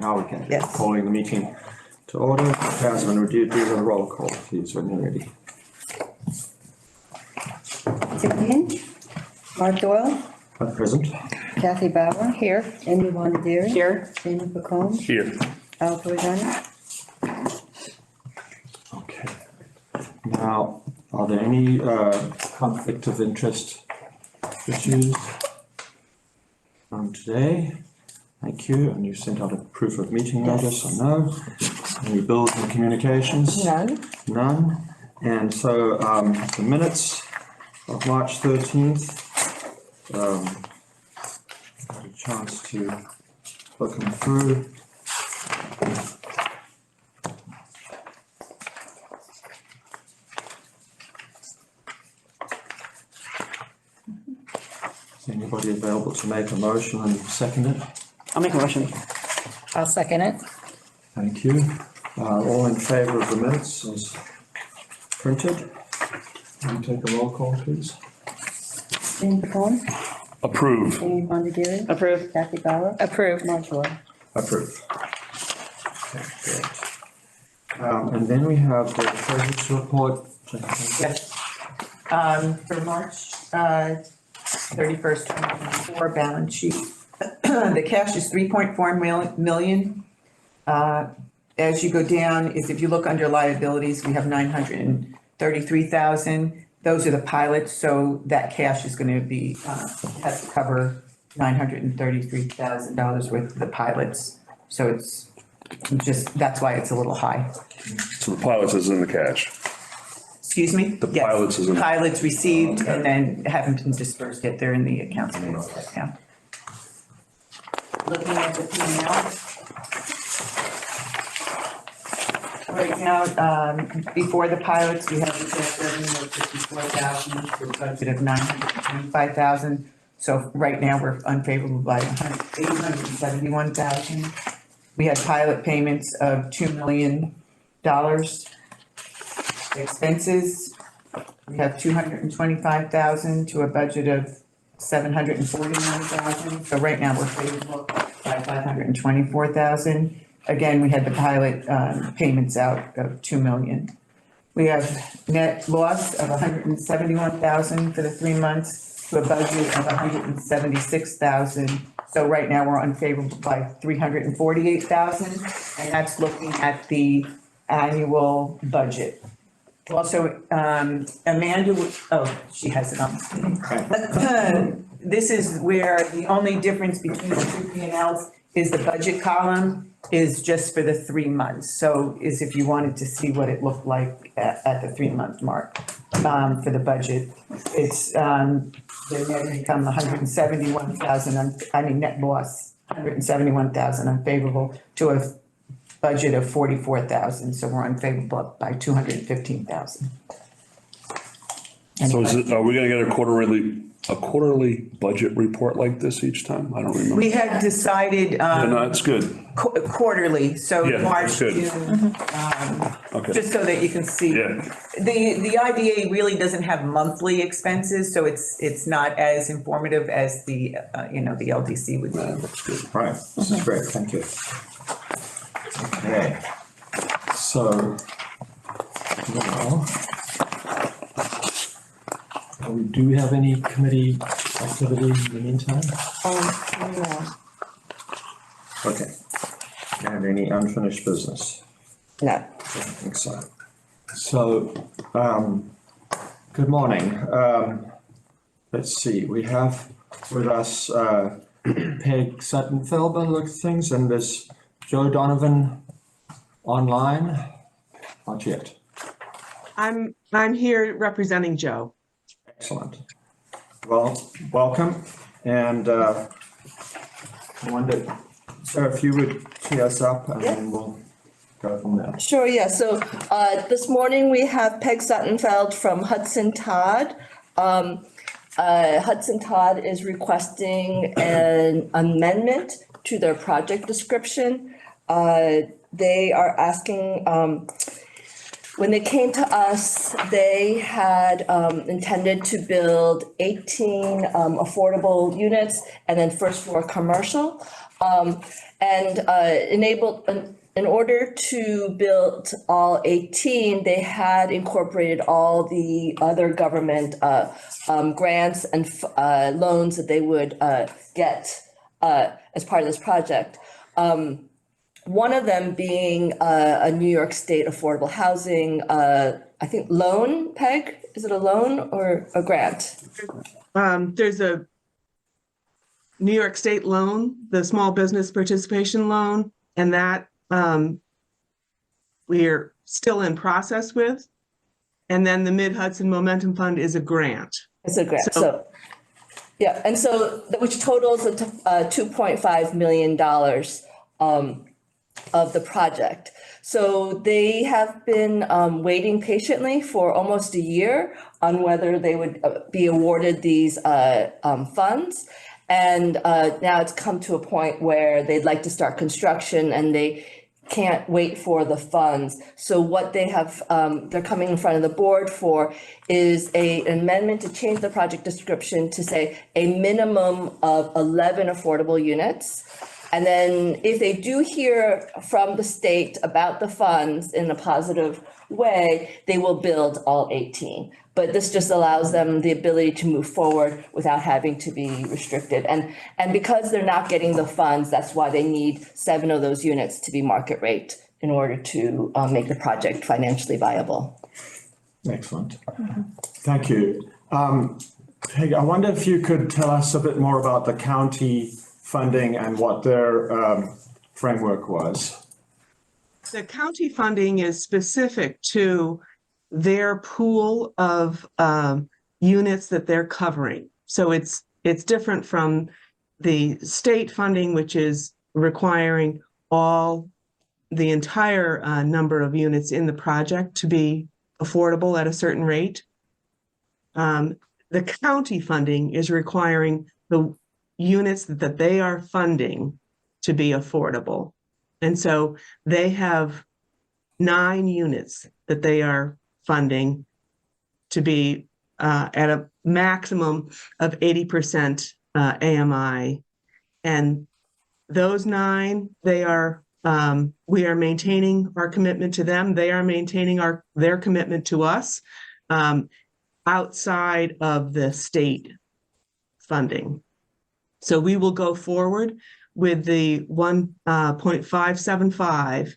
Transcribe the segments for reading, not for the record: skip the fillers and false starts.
now we can. Yes. Calling the meeting to order. Councilman, would you do the roll call, please, when you're ready? Tim Hinge, Mark Doyle, Present. Kathy Bauer. Here. Amy Wonderi. Here. Dana Pacone. Here. Al Pagani. Okay. Now, are there any conflict of interest issues today? Thank you. And you sent out a proof of meeting notice, I know. Any bills and communications? None. None. And so the minutes of March 13th, had a chance to look them through. Is anybody available to make a motion and second it? I'll make a motion. I'll second it. Thank you. All in favour of the minutes as printed? Can you take a roll call, please? Dana Pacone. Approve. Amy Wonderi. Approve. Kathy Bauer. Approve. Mark Doyle. Approve. Okay, great. And then we have the treasurer's report. Yes. For March 31st, 2024 balance sheet, the cash is 3.4 million. As you go down, if you look under liabilities, we have 933,000. Those are the pilots, so that cash is going to be, has to cover $933,000 worth of the pilots. So it's just, that's why it's a little high. So the pilots is in the cash. Excuse me? The Yes. pilots is in. Pilots received Okay. and then haven't been dispersed yet. They're in the accounts payable right now. Looking at the P&L. Right now, before the pilots, we have the cash revenue of 54,000 for a budget of 925,000. So right now, we're unfavorable by 871,000. We had pilot payments of $2 million. Expenses, we have 225,000 to a budget of 749,000. So right now, we're favorable by 524,000. Again, we had the pilot payments out of 2 million. We have net loss of 171,000 for the 3 months to a budget of 176,000. So right now we're unfavorable by 348,000, and that's looking at the annual budget. Also, Amanda, she has it on. This is where the only difference between the two P&Ls is the budget column is just for the 3 months. So is if you wanted to see what it looked like at the 3-month mark for the budget. It's the net income 171,000, net loss 171,000 unfavorable to a budget of 44,000. So we're unfavorable by 215,000. So is it, are we gonna get a quarterly budget report like this each time? I don't remember. We had decided Yeah, no, that's good. quarterly, so Yeah, March, good. June, Okay. just so that you can see. Yeah. The IDA really doesn't have monthly expenses, so it's not as informative as the, the LDC would be. That looks good. Right, this is great, thank you. Okay. So, now, do we have any committee activity in the meantime? No. Okay. And any unfinished business? No. I don't think so. So, good morning. Let's see, we have with us Peg Sutton-Feld by the look of things, and there's Joe Donovan online. Not yet. I'm here representing Joe. Excellent. Well, welcome. And I wonder, Sarah, if you would tee us up and then we'll go from there. Sure, yeah. So this morning we have Peg Suttonfeld from Hudson Todd. Hudson Todd is requesting an amendment to their project description. They are asking, when they came to us, they had intended to build 18 affordable units and then first floor commercial. In order to build all 18, they had incorporated all the other government grants and loans that they would get as part of this project. One of them being a New York State affordable housing, I think loan, Peg? Is it a loan or a grant? There's a New York State loan, the Small Business Participation Loan, and that we're still in process with. And then the Mid-Hudson Momentum Fund is a grant. It's a grant, so, yeah, and so, which totals $2.5 million of the project. So they have been waiting patiently for almost a year on whether they would be awarded these funds. And now it's come to a point where they'd like to start construction and they can't wait for the funds. So what they have, they're coming in front of the board for is an amendment to change the project description to say a minimum of 11 affordable units. And then if they do hear from the state about the funds in a positive way, they will build all 18. But this just allows them the ability to move forward without having to be restricted. And because they're not getting the funds, that's why they need 7 of those units to be market rate in order to make the project financially viable. Excellent. Thank you. Peg, I wonder if you could tell us a bit more about the county funding and what their framework was. The county funding is specific to their pool of units that they're covering. So it's different from the state funding, which is requiring the entire number of units in the project to be affordable at a certain rate. The county funding is requiring the units that they are funding to be affordable. And so they have 9 units that they are funding to be at a maximum of 80% AMI. And those 9, we are maintaining our commitment to them. They are maintaining their commitment to us outside of the state funding. So we will go forward with the 1.575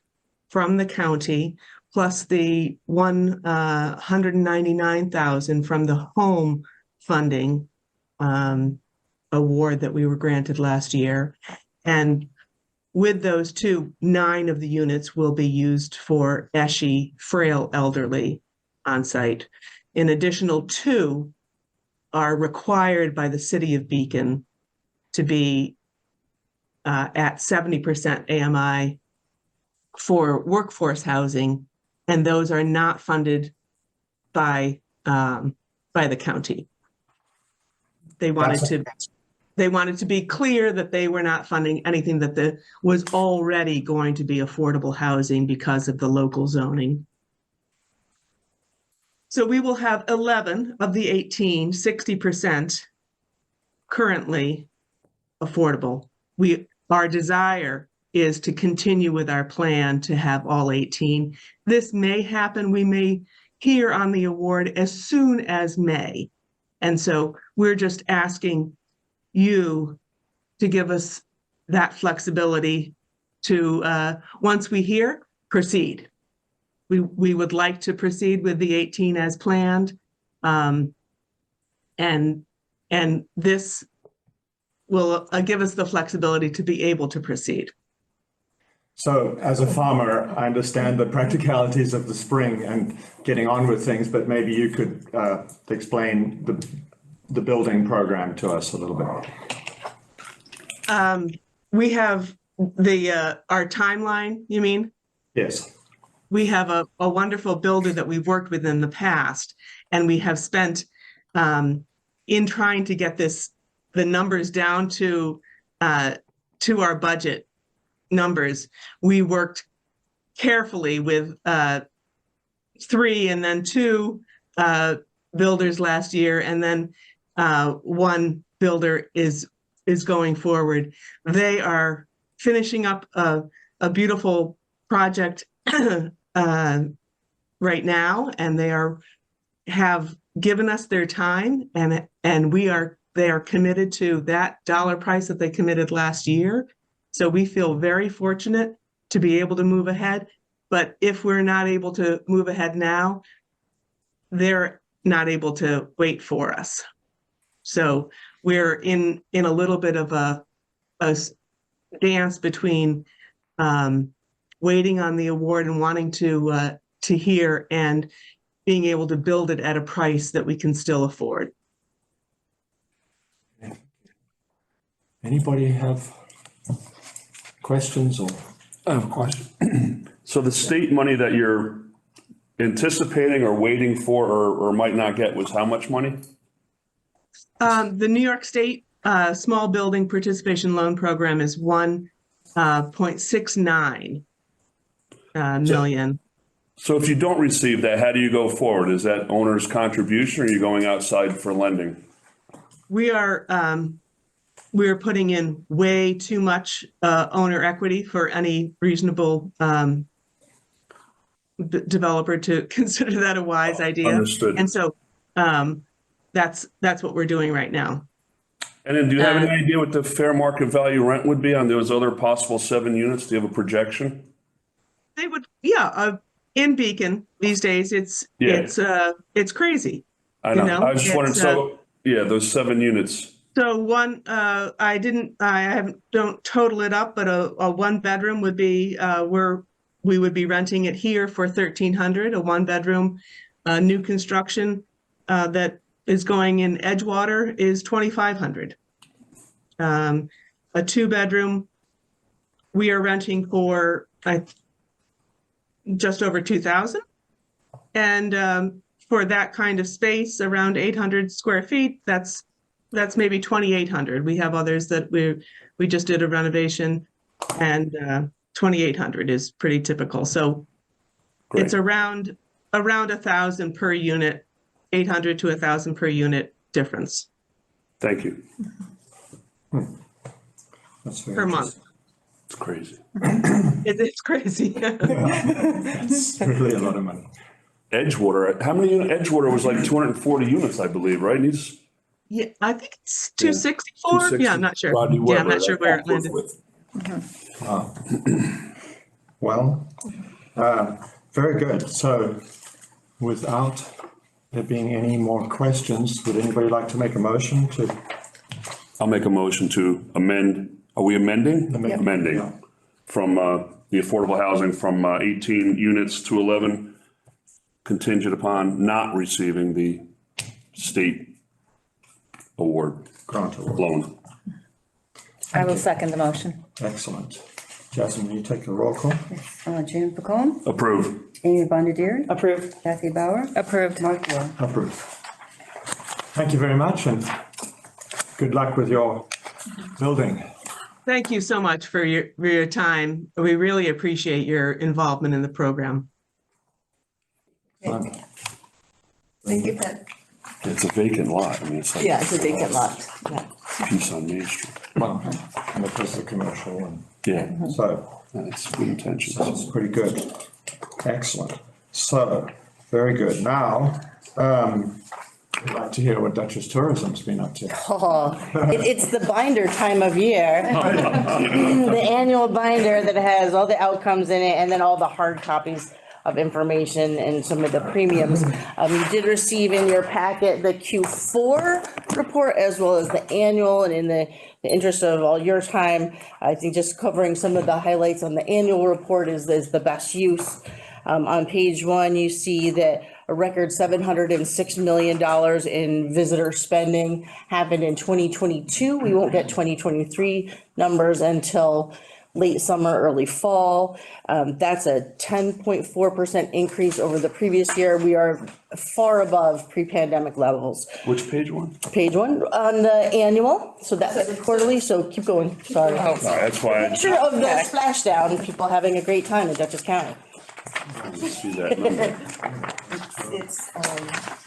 from the county, plus the 199,000 from the home funding award that we were granted last year. And with those 2, 9 of the units will be used for ESHE frail elderly on site. An additional 2 are required by the city of Beacon to be at 70% AMI for workforce housing, and those are not funded by the county. They wanted to be clear that they were not funding anything that was already going to be affordable housing because of the local zoning. So we will have 11 of the 18, 60% currently affordable. Our desire is to continue with our plan to have all 18. This may happen. We may hear on the award as soon as May. And so we're just asking you to give us that flexibility to, once we hear, proceed. We would like to proceed with the 18 as planned. And this will give us the flexibility to be able to proceed. So as a farmer, I understand the practicalities of the spring and getting on with things, but maybe you could explain the building program to us a little bit. We have our timeline, you mean? Yes. We have a wonderful builder that we've worked with in the past, and we have spent in trying to get the numbers down to our budget numbers. We worked carefully with 3 and then 2 builders last year, and then 1 builder is going forward. They are finishing up a beautiful project right now, and have given us their time, and they are committed to that dollar price that they committed last year. So we feel very fortunate to be able to move ahead. But if we're not able to move ahead now, they're not able to wait for us. So we're in a little bit of a dance between waiting on the award and wanting to hear, and being able to build it at a price that we can still afford. Anybody have questions or? I have a question. So the state money that you're anticipating or waiting for or might not get was how much money? The New York State Small Building Participation Loan Program is 1.69 million. So if you don't receive that, how do you go forward? Is that owner's contribution, or are you going outside for lending? We're putting in way too much owner equity for any reasonable developer to consider that a wise idea. Understood. And so that's what we're doing right now. And then do you have any idea what the fair market value rent would be on those other possible 7 units? Do you have a projection? They would, in Beacon these days, it's crazy. I know. You know, I was just wondering, those 7 units. So one, don't total it up, but a 1 bedroom would be, we would be renting it here for $1,300, a 1 bedroom, new construction, that is going in Edgewater is $2,500. A 2 bedroom, we are renting for, just over 2,000. And, for that kind of space, around 800 square feet, that's maybe 2,800. We have others that we just did a renovation, and 2,800 is pretty typical. So Great. it's around 1,000 per unit, 800 to 1,000 per unit difference Thank you. That's very per month. It's crazy. It's crazy. It's really a lot of money. Edgewater, how many units? Edgewater was like 240 units, I believe, right? Needs Yeah, I think it's 264. 260. Yeah, I'm not sure. Rodney Yeah, Weber, I'm not sure where it landed. Well, very good. So without there being any more questions, would anybody like to make a motion to? I'll make a motion to amend. Are we amending? Yep. Amending Yeah. from the affordable housing from 18 units to 11, contingent upon not receiving the state award Grant award. loan. I will second the motion. Excellent. Jasmine, will you take the roll call? Jane Pacone, Approve. Amy Bondieri, Approved. Kathy Bauer, Approved. Mark Ward. Approved. Thank you very much, and good luck with your building. Thank you so much for your time. We really appreciate your involvement in the program. Thank you, Pat. It's a vacant lot. I mean, it's like. Yeah, it's a vacant lot. Yeah. Piece on Main Street. Well, and because the commercial, and Yeah, so that's good intentions. that's pretty good. Excellent. So, very good. Now, I'd like to hear what Duchess Tourism's been up to. It's the binder time of year. The annual binder that has all the outcomes in it and then all the hard copies of information and some of the premiums. You did receive in your packet the Q4 report as well as the annual, and in the interest of all your time, I think just covering some of the highlights on the annual report is the best use. On page 1, you see that a record $706 million in visitor spending happened in 2022. We won't get 2023 numbers until late summer, early fall. That's a 10.4% increase over the previous year. We are far above pre-pandemic levels. Which page one? Page 1 on the annual, so that's the quarterly, so keep going, sorry. That's why I Picture of the splashdown, people having a great time in Dutchess County. didn't see that number. It's,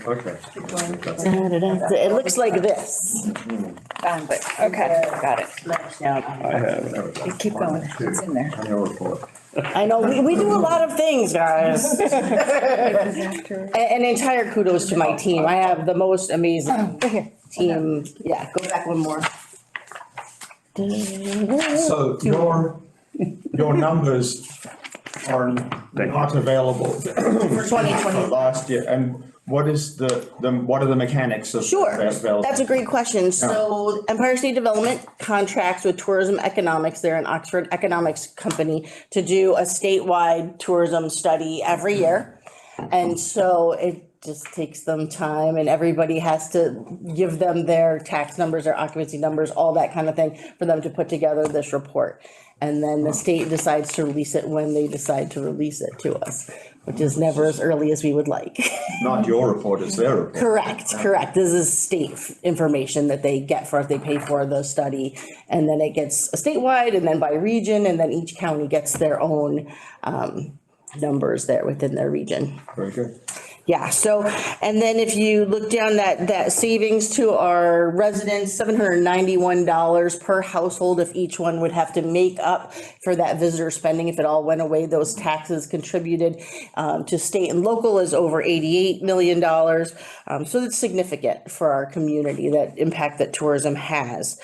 Okay. It looks like this. But, okay, got it. I have. You keep going, it's in there. Annual report. I know, we do a lot of things, guys. And entire kudos to my team. I have the most amazing team. Yeah, go back one more. So your numbers are not available For 2020. last year, and what is what are the mechanics of? Sure, available? that's a great question. So Empire State Development contracts with Tourism Economics, they're an Oxford economics company, to do a statewide tourism study every year. And so it just takes them time, and everybody has to give them their tax numbers, their occupancy numbers, all that kind of thing, for them to put together this report. And then the state decides to release it when they decide to release it to us, which is never as early as we would like. Not your report, it's their report. Correct. This is state information that they get for us. They pay for the study, and then it gets statewide, and then by region, and then each county gets their own numbers there within their region. Very good. Yeah, so, and then if you look down that savings to our residents, $791 per household, if each one would have to make up for that visitor spending, if it all went away, those taxes contributed to state and local is over $88 million. So that's significant for our community, that impact that tourism has.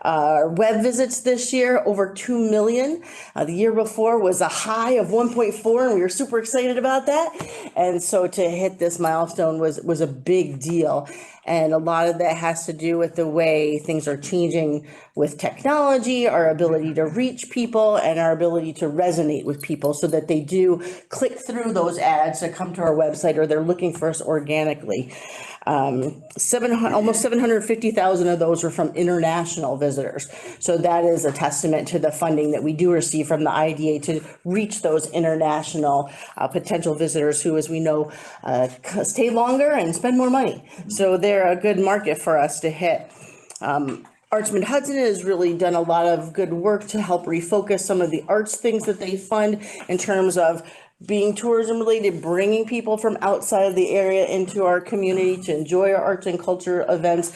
Web visits this year, over 2 million. The year before was a high of 1.4, and we were super excited about that. And so to hit this milestone was a big deal. And a lot of that has to do with the way things are changing with technology, our ability to reach people, and our ability to resonate with people so that they do click through those ads to come to our website, or they're looking for us organically. Almost 750,000 of those were from international visitors. So that is a testament to the funding that we do receive from the IDA to reach those international potential visitors who, as we know, stay longer and spend more money. So they're a good market for us to hit. Arts Mid-Hudson has really done a lot of good work to help refocus some of the arts things that they fund in terms of being tourism related, bringing people from outside of the area into our community to enjoy our arts and culture events.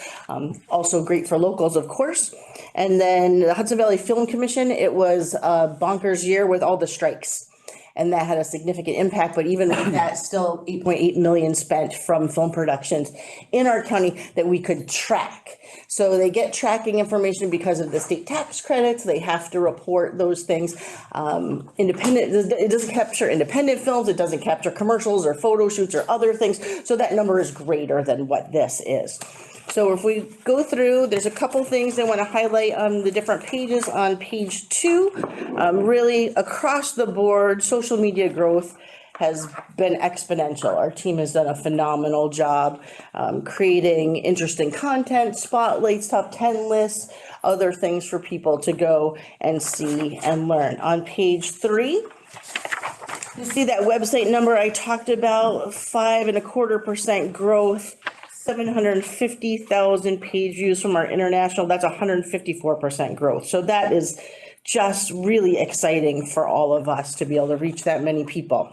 Also great for locals, of course. And then the Hudson Valley Film Commission, it was a bonkers year with all the strikes. And that had a significant impact, but even with that, still 8.8 million spent from film productions in our county that we could track. So they get tracking information because of the state tax credits. They have to report those things. It doesn't capture independent films. It doesn't capture commercials or photo shoots or other things. So that number is greater than what this is. So if we go through, there's a couple things I want to highlight on the different pages. On page 2, really across the board, social media growth has been exponential. Our team has done a phenomenal job creating interesting content, spotlights, top 10 lists, other things for people to go and see and learn. On page 3, you see that website number I talked about, 5.25% growth. 750,000 page views from our international, that's 154% growth. So that is just really exciting for all of us to be able to reach that many people.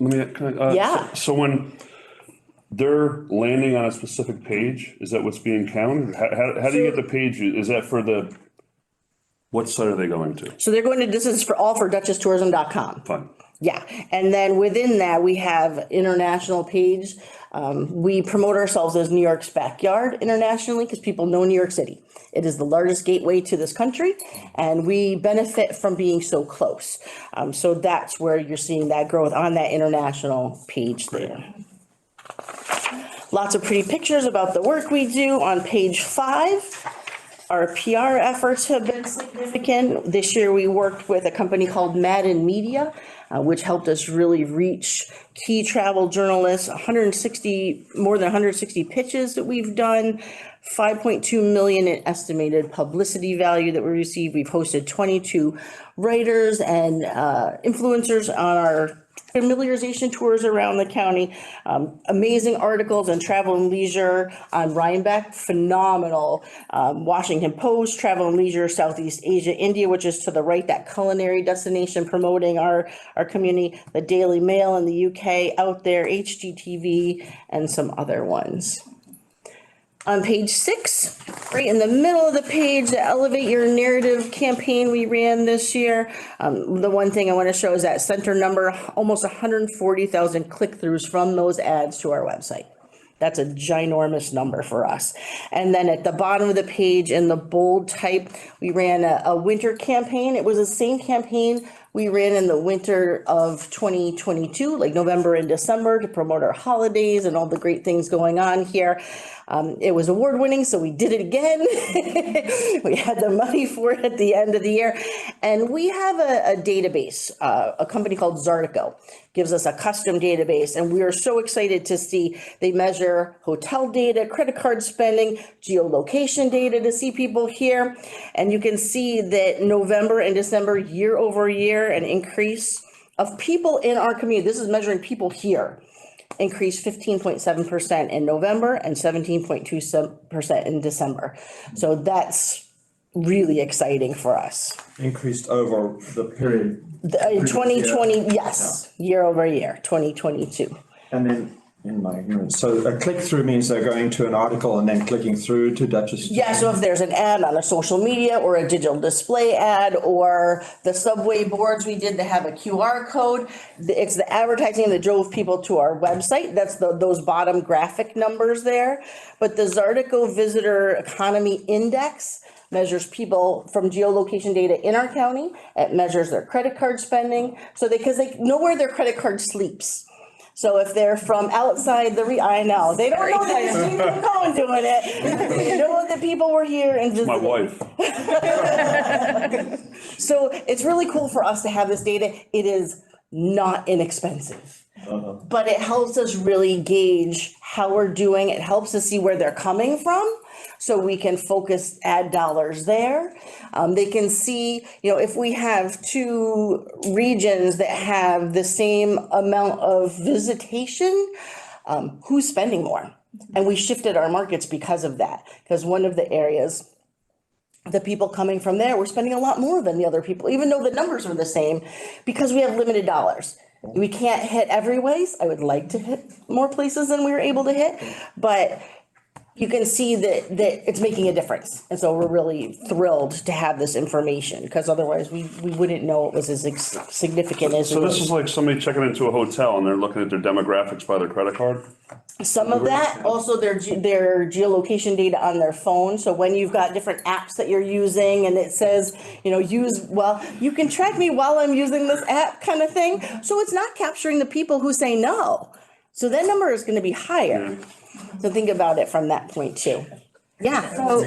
Yeah. So when they're landing on a specific page, is that what's being counted? How do you get the page? Is that for what site are they going to? So they're going to, this is for DutchessTourism.com. Fine. Yeah, and then within that, we have international page. We promote ourselves as New York's backyard internationally because people know New York City. It is the largest gateway to this country, and we benefit from being so close. So that's where you're seeing that growth on that international page there. Lots of pretty pictures about the work we do on page 5. Our PR efforts have been significant. This year, we worked with a company called Madden Media, which helped us really reach key travel journalists, more than 160 pitches that we've done 5.2 million in estimated publicity value that we received. We've hosted 22 writers and influencers on our familiarization tours around the county. Amazing articles on travel and leisure on Rhinebeck, phenomenal. Washington Post, Travel and Leisure, Southeast Asia, India, which is to the right, that culinary destination promoting our community, the Daily Mail in the UK, Out There, HGTV, and some other ones. On page 6, right in the middle of the page, the Elevate Your Narrative campaign we ran this year. The one thing I want to show is that center number, almost 140,000 click-throughs from those ads to our website. That's a ginormous number for us. And then at the bottom of the page in the bold type, we ran a winter campaign. It was the same campaign we ran in the winter of 2022, like November and December, to promote our holidays and all the great things going on here. It was award winning, so we did it again. We had the money for it at the end of the year. And we have a database, a company called Zartico gives us a custom database. And we are so excited to see they measure hotel data, credit card spending, geolocation data to see people here. And you can see that November and December, year over year, an increase of people in our community. This is measuring people here. Increased 15.7% in November and 17.2% in December. So that's really exciting for us. Increased over the period. In 2020, yes, year over year, 2022. And then, in my ignorance, so a click through means they're going to an article and then clicking through to Duchess. Yeah, so if there's an ad on a social media or a digital display ad or the subway boards we did that have a QR code, it's the advertising that drove people to our website. That's those bottom graphic numbers there. But the Zartico Visitor Economy Index measures people from geolocation data in our county. It measures their credit card spending. So because they know where their credit card sleeps. So if they're from outside I know, they don't know that it's Jamie McCone doing it. They know that people were here and visited. My wife. So it's really cool for us to have this data. It is not inexpensive. But it helps us really gauge how we're doing. It helps us see where they're coming from, so we can focus ad dollars there. They can see, if we have two regions that have the same amount of visitation, who's spending more? And we shifted our markets because of that, because one of the areas, the people coming from there were spending a lot more than the other people, even though the numbers were the same, because we have limited dollars. We can't hit every place. I would like to hit more places than we were able to hit, but you can see that it's making a difference. And so we're really thrilled to have this information, because otherwise we wouldn't know it was as significant as it So this is. is like somebody checking into a hotel and they're looking at their demographics by their credit card? Some of that, also their geolocation data on their phone. So when you've got different apps that you're using and it says, you can track me while I'm using this app kind of thing. So it's not capturing the people who say no. So that number is going to be higher. So think about it from that point too. Yeah. So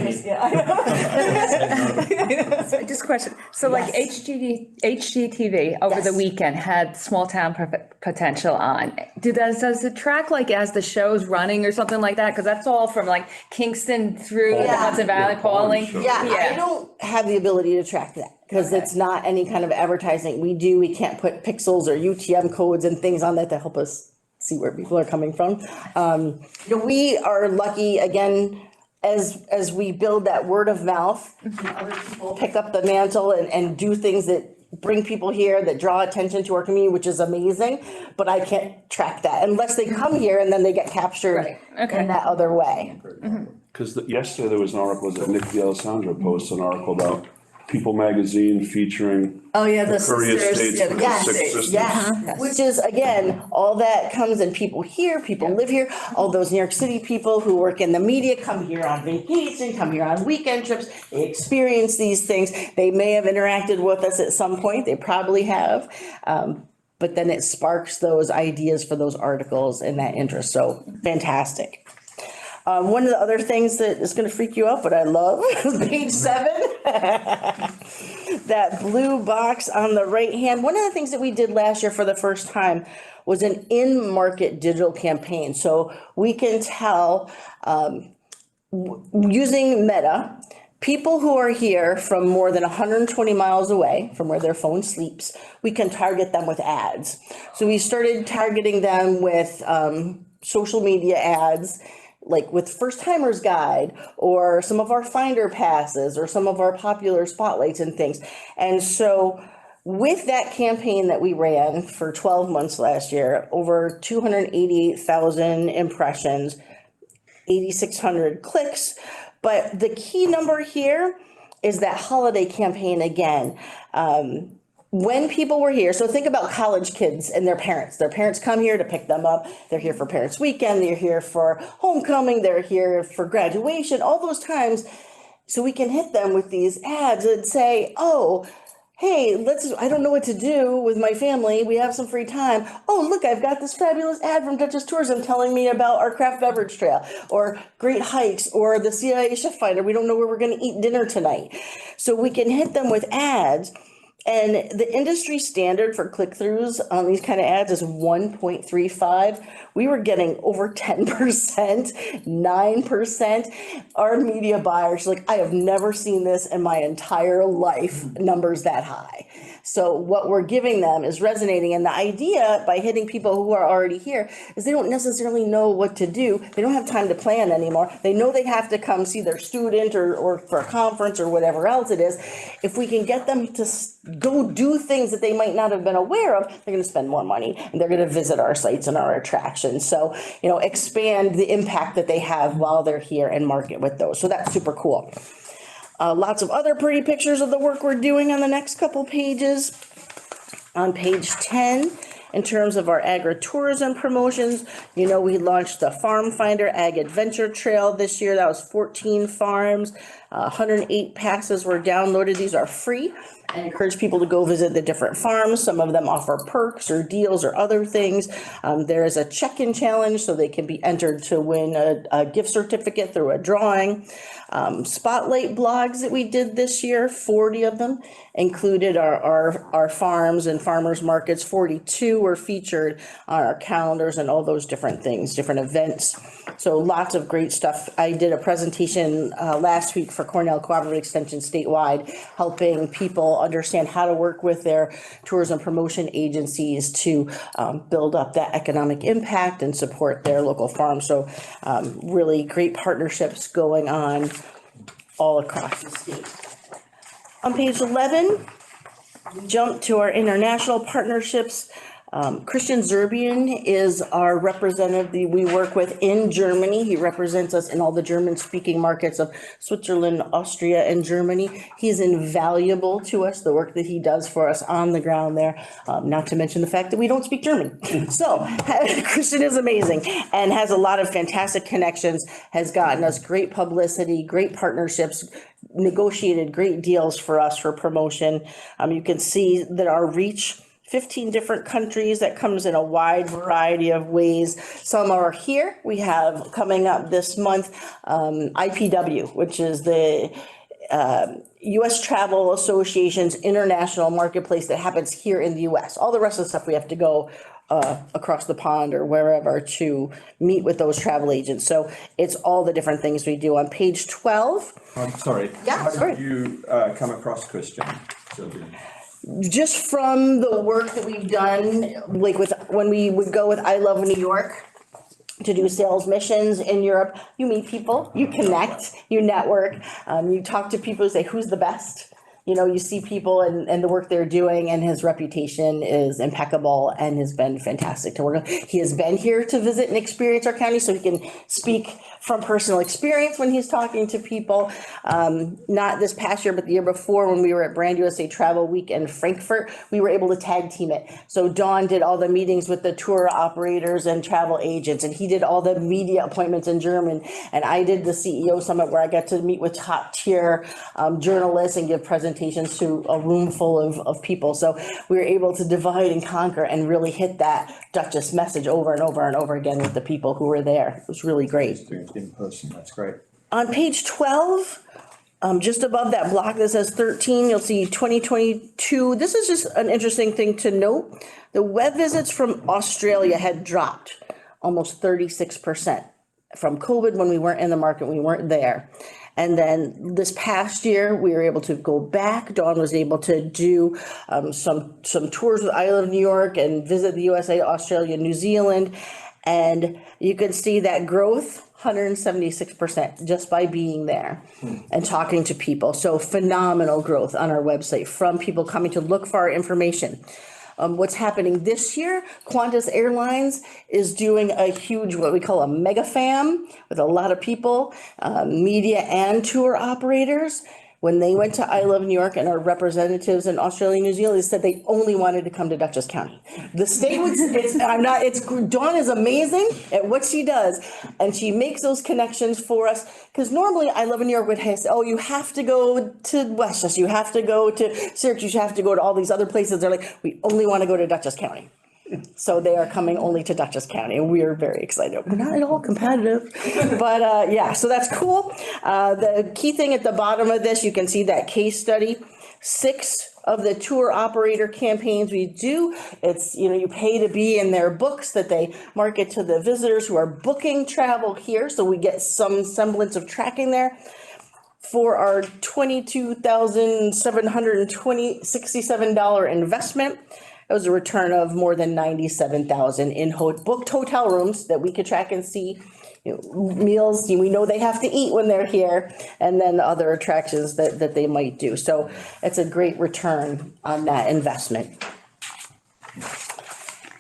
just a question. So like HGTV over the Yes. weekend had small town potential on. Does it track like as the show's running or something like that? Because that's all from like Kingston through the Hudson Valley calling. Yeah, I don't have the ability to track that because it's not any kind of advertising we can't put pixels or UTM codes and things on that to help us see where people are coming from. We are lucky, again, as we build that word of mouth, other people pick up the mantle and do things that bring people here, that draw attention to our community, which is amazing, but I can't track that unless they come here and then they get captured in that other way. Because yesterday there was an article that Nick D'Alessandro posted an article about People Magazine featuring Oh, yeah, the Korea sisters. States with the Yes, six sisters. yes, which is, again, all that comes and people here, people live here, all those New York City people who work in the media come here on vacation, come here on weekend trips, they experience these things. They may have interacted with us at some point, they probably have. But then it sparks those ideas for those articles and that interest, so fantastic. One of the other things that is gonna freak you out, but I love, is page 7. That blue box on the right hand. One of the things that we did last year for the first time was an in-market digital campaign. So we can tell using Meta, people who are here from more than 120 miles away from where their phone sleeps, we can target them with ads. So we started targeting them with social media ads, like with First Timers Guide or some of our Finder passes or some of our popular spotlights and things. And so with that campaign that we ran for 12 months last year, over 288,000 impressions, 8,600 clicks. But the key number here is that holiday campaign again. When people were here, so think about college kids and their parents. Their parents come here to pick them up. They're here for Parents Weekend. They're here for homecoming. They're here for graduation, all those times. So we can hit them with these ads and say, oh, hey, I don't know what to do with my family. We have some free time. Oh, look, I've got this fabulous ad from Duchess Tourism telling me about our craft beverage trail or great hikes or the CIA Chef Finder. We don't know where we're going to eat dinner tonight. So we can hit them with ads. And the industry standard for click-throughs on these kind of ads is 1.35. We were getting over 10%, 9%. Our media buyers, like, I have never seen this in my entire life, numbers that high. So what we're giving them is resonating. And the idea by hitting people who are already here is they don't necessarily know what to do. They don't have time to plan anymore. They know they have to come see their student or for a conference or whatever else it is. If we can get them to go do things that they might not have been aware of, they're going to spend more money and they're going to visit our sites and our attractions. So, expand the impact that they have while they're here and market with those. So that's super cool. Lots of other pretty pictures of the work we're doing on the next couple pages. On page 10, in terms of our agritourism promotions, we launched the Farm Finder Ag Adventure Trail this year. That was 14 farms, 108 passes were downloaded. These are free. I encourage people to go visit the different farms. Some of them offer perks or deals or other things. There is a check-in challenge, so they can be entered to win a gift certificate through a drawing. Spotlight blogs that we did this year, 40 of them, included our farms and farmers markets. 42 were featured on our calendars and all those different things, different events. So lots of great stuff. I did a presentation last week for Cornell Cooperative Extension statewide, helping people understand how to work with their tourism promotion agencies to build up that economic impact and support their local farms. So really great partnerships going on all across the state. On page 11, we jump to our international partnerships. Christian Zerbian is our representative that we work with in Germany. He represents us in all the German-speaking markets of Switzerland, Austria, and Germany. He's invaluable to us, the work that he does for us on the ground there, not to mention the fact that we don't speak German. So Christian is amazing and has a lot of fantastic connections, has gotten us great publicity, great partnerships, negotiated great deals for us for promotion. You can see that our reach, 15 different countries, that comes in a wide variety of ways. Some are here. We have coming up this month, IPW, which is the U.S. Travel Association's international marketplace that happens here in the U.S. All the rest of the stuff we have to go across the pond or wherever to meet with those travel agents. So it's all the different things we do. On page 12. I'm sorry. Yeah, How sorry. did you come across Christian Zerbian? Just from the work that we've done, like when we would go with I Love New York to do sales missions in Europe, you meet people, you connect, you network, you talk to people, say who's the best. You see people and the work they're doing, and his reputation is impeccable and has been fantastic to work with. He has been here to visit and experience our county, so he can speak from personal experience when he's talking to people. Not this past year, but the year before, when we were at Brand USA Travel Week in Frankfurt, we were able to tag team it. So Dawn did all the meetings with the tour operators and travel agents, and he did all the media appointments in German. And I did the CEO Summit, where I got to meet with top tier journalists and give presentations to a room full of people. So we were able to divide and conquer and really hit that Duchess message over and over and over again with the people who were there. It was really great. In person, that's great. On page 12, just above that block that says 13, you'll see 2022. This is just an interesting thing to note. The web visits from Australia had dropped almost 36%. from COVID when we weren't in the market, we weren't there. And then this past year, we were able to go back. Dawn was able to do some tours with Island of New York and visit the USA, Australia, New Zealand. And you could see that growth, 176%, just by being there and talking to people. So phenomenal growth on our website from people coming to look for our information. What's happening this year, Qantas Airlines is doing a huge, what we call a mega fam with a lot of people, media and tour operators. When they went to I Love New York and our representatives in Australia and New Zealand, they said they only wanted to come to Dutchess County. The state was, Dawn is amazing at what she does. And she makes those connections for us. Because normally I Love New York would say, oh, you have to go to Westchester, you have to go to Syracuse, you have to go to all these other places. They're like, we only want to go to Dutchess County. So they are coming only to Dutchess County, and we are very excited. We're not at all competitive, but yeah, so that's cool. The key thing at the bottom of this, you can see that case study. 6 of the tour operator campaigns we do, it's, you pay to be in their books that they market to the visitors who are booking travel here, so we get some semblance of tracking there. For our $22,767 investment, it was a return of more than 97,000 in booked hotel rooms that we could track and see, meals. We know they have to eat when they're here, and then other attractions that they might do. So it's a great return on that investment.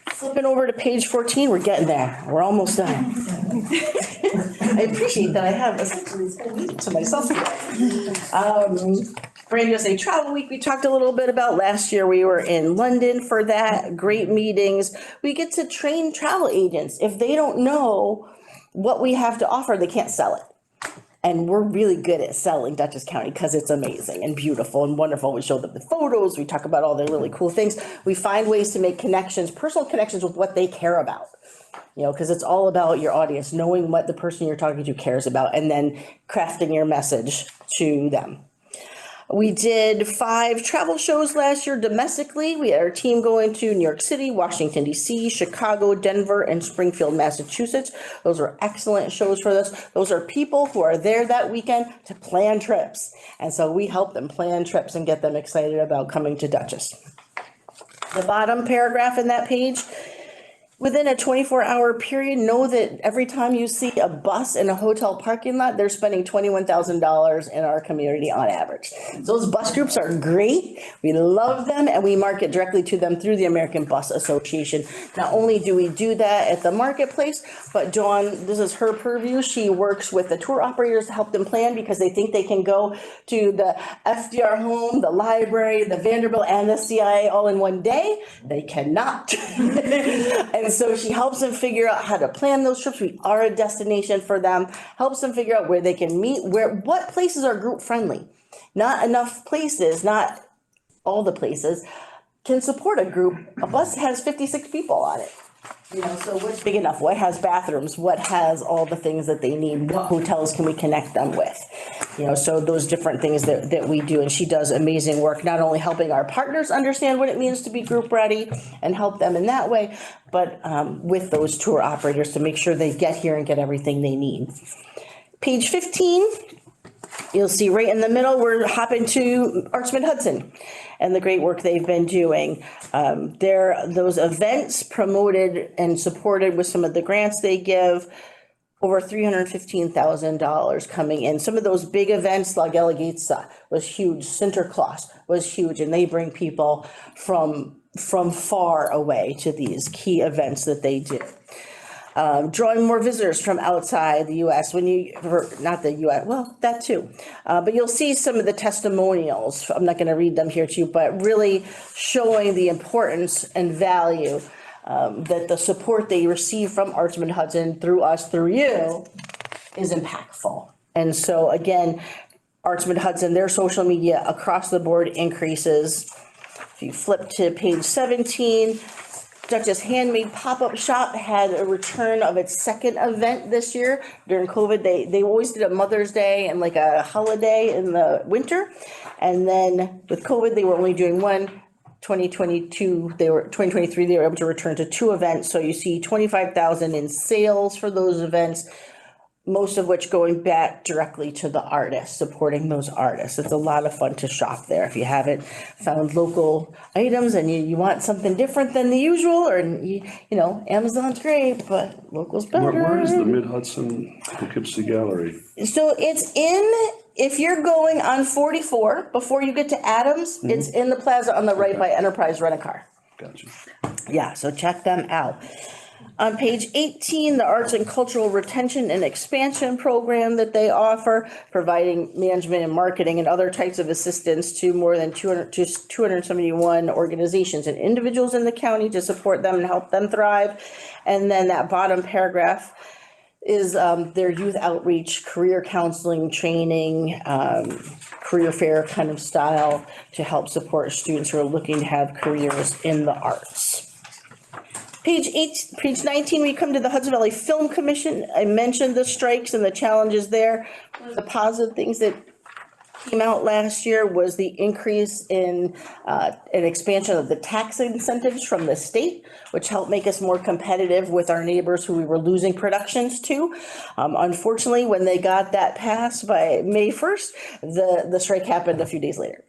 Flipping over to page 14, we're getting there. We're almost done. I appreciate that I have essentially this whole meeting to myself again. Brand USA Travel Week, we talked a little bit about last year. We were in London for that. Great meetings. We get to train travel agents. If they don't know what we have to offer, they can't sell it. And we're really good at selling Dutchess County because it's amazing and beautiful and wonderful. We show them the photos. We talk about all the really cool things. We find ways to make connections, personal connections with what they care about. Because it's all about your audience, knowing what the person you're talking to cares about, and then crafting your message to them. We did 5 travel shows last year domestically. We had our team going to New York City, Washington, D.C., Chicago, Denver, and Springfield, Massachusetts. Those were excellent shows for us. Those are people who are there that weekend to plan trips. And so we help them plan trips and get them excited about coming to Dutchess. The bottom paragraph in that page, within a 24-hour period, know that every time you see a bus in a hotel parking lot, they're spending $21,000 in our community on average. Those bus groups are great. We love them, and we market directly to them through the American Bus Association. Not only do we do that at the marketplace, but Dawn, this is her purview. She works with the tour operators to help them plan because they think they can go to the FDR home, the library, the Vanderbilt, and the CIA all in one day. They cannot. And so she helps them figure out how to plan those trips. We are a destination for them, helps them figure out where they can meet, what places are group friendly. Not enough places, not all the places, can support a group. A bus has 56 people on it. So what's big enough? What has bathrooms? What has all the things that they need? What hotels can we connect them with? So those different things that we do. And she does amazing work, not only helping our partners understand what it means to be group ready and help them in that way, but with those tour operators to make sure they get here and get everything they need. Page 15, you'll see right in the middle, we're hopping to Artsman Hudson and the great work they've been doing. Those events promoted and supported with some of the grants they give, over $315,000 coming in. Some of those big events, La Galaguetza was huge, Sinterklaas was huge, and they bring people from far away to these key events that they do. Drawing more visitors from outside the U.S. Not the U.S., well, that too. But you'll see some of the testimonials. I'm not going to read them here to you, but really showing the importance and value that the support they receive from Artsman Hudson through us, through you, is impactful. And so again, Artsman Hudson, their social media across the board increases. If you flip to page 17, Dutchess Handmade Pop-Up Shop had a return of its second event this year. During COVID, they always did a Mother's Day and like a holiday in the winter. And then with COVID, they were only doing one. 2023, they were able to return to 2 events. So you see 25,000 in sales for those events, most of which going back directly to the artists, supporting those artists. It's a lot of fun to shop there. If you haven't found local items and you want something different than the usual, or you know, Amazon's great, but local's better. Where is the Mid-Hudson Poughkeepsie Gallery? So it's if you're going on 44, before you get to Adams, it's in the plaza on the right by Enterprise Rent-A-Car. Gotcha. Yeah, so check them out. On page 18, the Arts and Cultural Retention and Expansion Program that they offer, providing management and marketing and other types of assistance to more than 271 organizations and individuals in the county to support them and help them thrive. And then that bottom paragraph is their youth outreach, career counseling, training, career fair kind of style to help support students who are looking to have careers in the arts. Page 19, we come to the Hudson Valley Film Commission. I mentioned the strikes and the challenges there. One of the positive things that came out last year was the increase in an expansion of the tax incentives from the state, which helped make us more competitive with our neighbors who we were losing productions to. Unfortunately, when they got that passed by May 1st, the strike happened a few days later.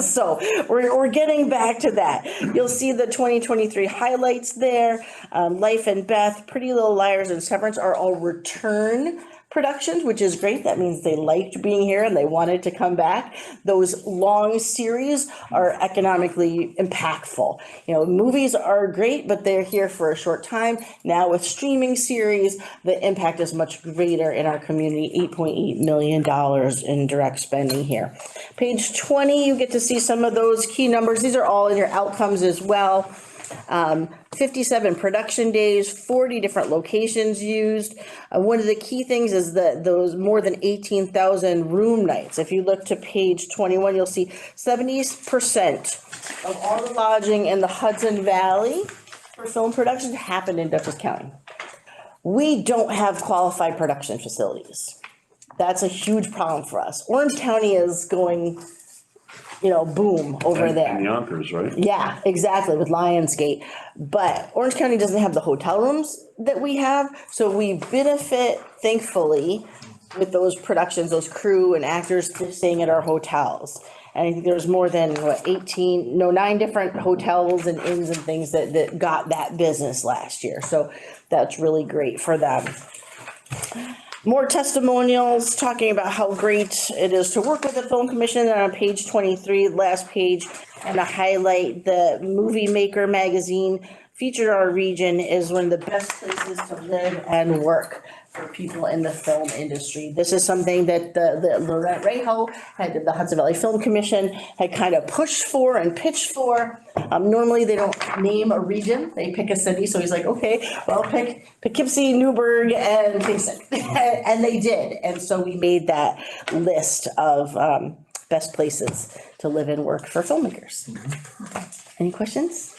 So we're getting back to that. You'll see the 2023 highlights there. Life and Beth, Pretty Little Liars, and Severance are all return productions, which is great. That means they liked being here and they wanted to come back. Those long series are economically impactful. You know, movies are great, but they're here for a short time. Now with streaming series, the impact is much greater in our community, $8.8 million in direct spending here. Page 20, you get to see some of those key numbers. These are all in your outcomes as well. 57 production days, 40 different locations used. One of the key things is that those more than 18,000 room nights. If you look to page 21, you'll see 70% of all the lodging in the Hudson Valley for film productions happened in Dutchess County. We don't have qualified production facilities. That's a huge problem for us. Orange County is going, you know, boom over there. And Yonkers, right? Yeah, exactly, with Lionsgate. But Orange County doesn't have the hotel rooms that we have, so we benefit, thankfully, with those productions, those crew and actors staying at our hotels. And I think there's more than, 9 different hotels and inns and things that got that business last year. So that's really great for them. More testimonials talking about how great it is to work with the Film Commission. And on page 23, last page, and to highlight the Movie Maker magazine featured our region as one of the best places to live and work for people in the film industry. This is something that the Laurent Rejo, head of the Hudson Valley Film Commission, had kind of pushed for and pitched for. Normally they don't name a region, they pick a city. So he's like, okay, well, pick Poughkeepsie, Newburgh, and Kingston. And they did. And so we made that list of best places to live and work for filmmakers. Any questions?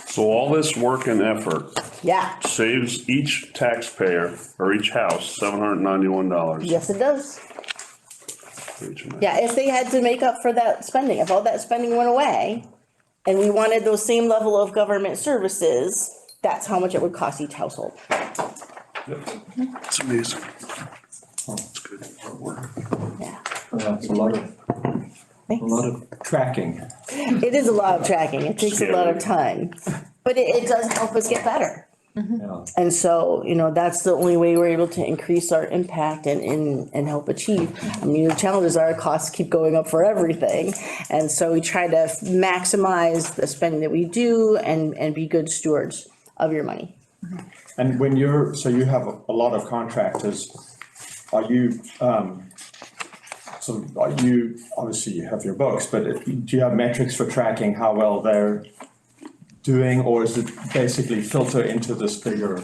So all this work and effort Yeah, saves each taxpayer or each house $791. yes, it does. For each of them. Yeah, if they had to make up for that spending, if all that spending went away and we wanted those same level of government services, that's how much it would cost each household. Yep. It's amazing. It's good work. Yeah. That's a lot of tracking. It is a lot of tracking. It takes a lot of time, but it does help us get better. Yeah. And so, you know, that's the only way we're able to increase our impact and help achieve. I mean, the challenges are costs keep going up for everything. And so we try to maximize the spending that we do and be good stewards of your money. And when so you have a lot of contractors, obviously you have your books, but do you have metrics for tracking how well they're doing, or is it basically filter into this bigger?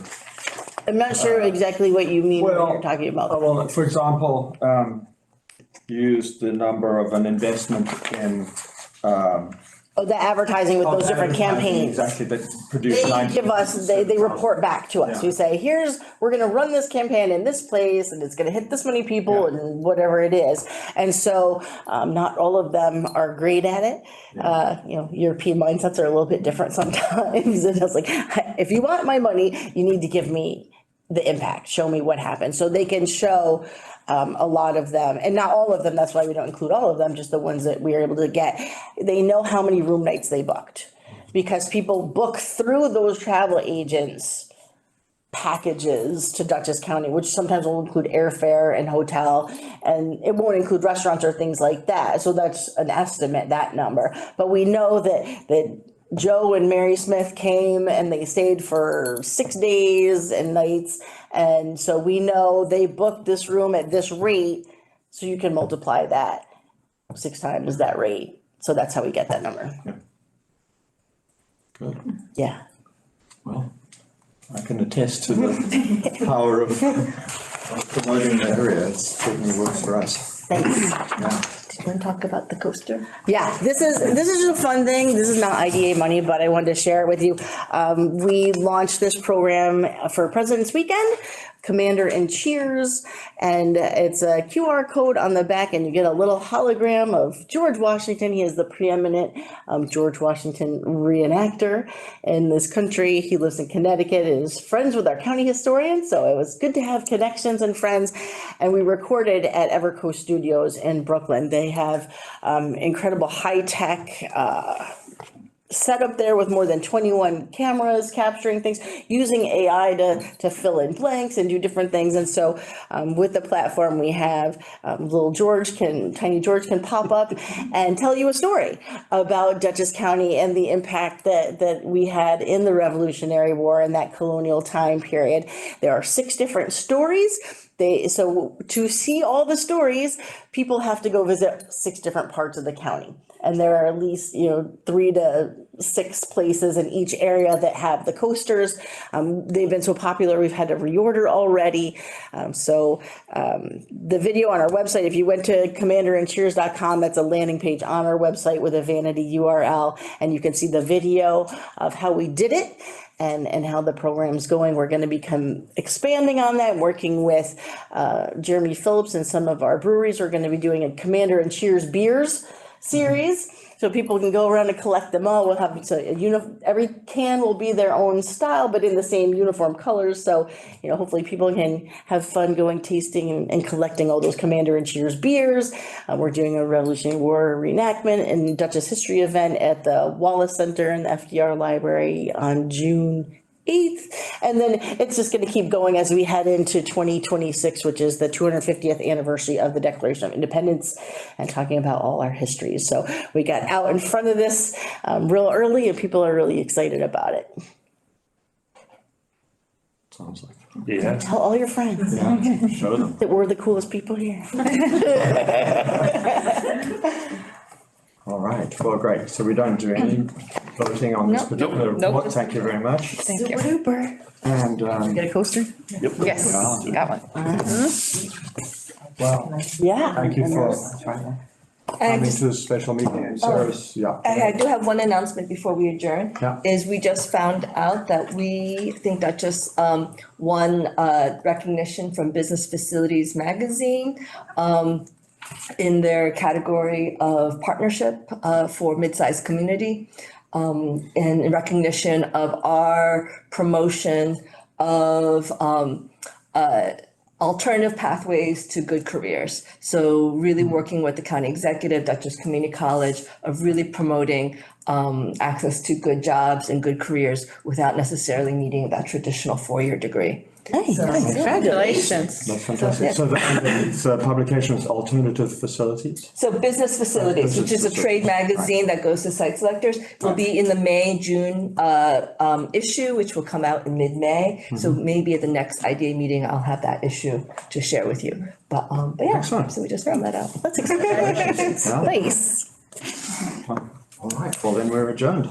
I'm not sure exactly what you mean when Well, you're talking about. Well, for example, use the number of an investment in the advertising with those different campaigns. Exactly, that produce They 90. give us, they report back to us. Yeah. You say, we're gonna run this campaign in this place and it's gonna hit this many people Yeah. and whatever it is. And so, not all of them are great at it. European mindsets are a little bit different sometimes. And it's like, if you want my money, you need to give me the impact, show me what happened. So they can show a lot of them, and not all of them, that's why we don't include all of them, just the ones that we are able to get. They know how many room nights they booked, because people book through those travel agents packages to Dutchess County, which sometimes will include airfare and hotel, and it won't include restaurants or things like that. So that's an estimate, that number. But we know that Joe and Mary Smith came and they stayed for 6 days and nights. And so we know they booked this room at this rate, so you can multiply that 6 times that rate. So that's how we get that number. Good. Yeah. Well, I can attest to the power of promoting the area. It certainly works for us. Thanks. Yeah. Do you want to talk about the coaster? Yeah, this is just a fun thing. This is not IDA money, but I wanted to share it with you. We launched this program for President's Weekend, Commander and Cheers, and it's a QR code on the back, and you get a little hologram of George Washington. He is the preeminent George Washington reenactor in this country. He lives in Connecticut, is friends with our county historian, so it was good to have connections and friends. And we recorded at Evercoast Studios in Brooklyn. They have incredible high-tech setup there with more than 21 cameras capturing things, using AI to fill in blanks and do different things. And so with the platform we have, Tiny George can pop up and tell you a story about Dutchess County and the impact that we had in the Revolutionary War and that colonial time period. There are 6 different stories. So to see all the stories, people have to go visit 6 different parts of the county. And there are at least, 3 to 6 places in each area that have the coasters. They've been so popular, we've had to reorder already. The video on our website, if you went to commanderandcheers.com, that's a landing page on our website with a vanity URL, and you can see the video of how we did it. And how the program's going. We're going to become expanding on that, working with Jeremy Phillips and some of our breweries. We're going to be doing a Commander and Cheers beers series, so people can go around and collect them all. We'll have every can will be their own style, but in the same uniform colors. So hopefully people can have fun going tasting and collecting all those Commander and Cheers beers. We're doing a Revolutionary War reenactment and Dutchess history event at the Wallace Center and the FDR Library on June 8th. And then it's just going to keep going as we head into 2026, which is the 250th anniversary of the Declaration of Independence, and talking about all our histories. So we got out in front of this real early, and people are really excited about it. Sounds like. Yeah. Tell all your friends Yeah, show them. that we're the coolest people here. All right, well, great. So we don't do any voting on this particular Nope. report. Thank you very much. Thank you. Super duper. And, Get a coaster? Yep. Yes, got one. well, Yeah. thank you for coming to this special meeting. Sarah's, yeah. I do have one announcement before we adjourn. Yeah. Is we just found out that we think that just won recognition from Business Facilities Magazine in their category of partnership for mid-sized community, in recognition of our promotion of alternative pathways to good careers. So really working with the county executive, Dutchess Community College, of really promoting access to good jobs and good careers without necessarily needing that traditional 4-year degree. Hey, Congratulations. That's fantastic. So the publication is Alternative Facilities? So Business Facilities, which is a trade magazine that goes to site selectors, will be in the May-June issue, which will come out in mid-May. So maybe at the next IDA meeting, I'll have that issue to share with you. But yeah, Excellent. so we just found that out. That's exciting. Yeah. Nice. All right, well then we're adjourned.